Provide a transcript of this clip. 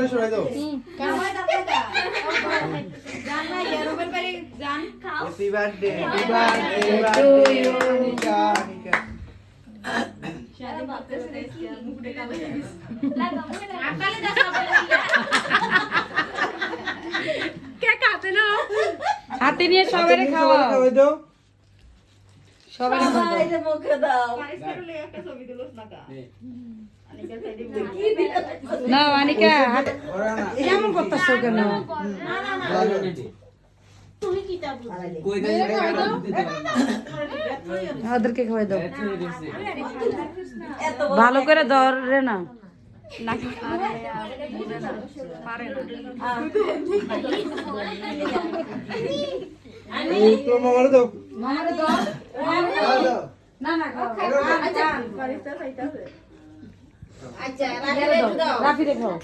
সবাই দাও জান না ইয়ারোবের বাড়ি জান খাও হ্যাপি বার্থডে টু ইউ নিকা নিকা শাদি করতে से क्या मुंडे का লাগা মুখে লাগা আকালে দাও সবাই কে খাতে না হাতে নিয়ে সবাইরে খাওয়া খাওয়াই দাও সবাইরে খাওয়া এই যে মুখে দাও পারিস করে লই একটা ছবি দিলস না কা আনিকা সাইডে কি দিলা না আনিকা ওরা না এমন করতেছ কেন না না না তুমি কিটা বুঝ কই গেছে ওদেরকে খাওয়াই দাও এত ভালো করে ধরে না নাকি এই তো মামারে দাও মামারে দাও দাও দাও না না খাও আচ্ছা পারিস খাইতাছে আচ্ছা রাখে দাও রাফি রে খাও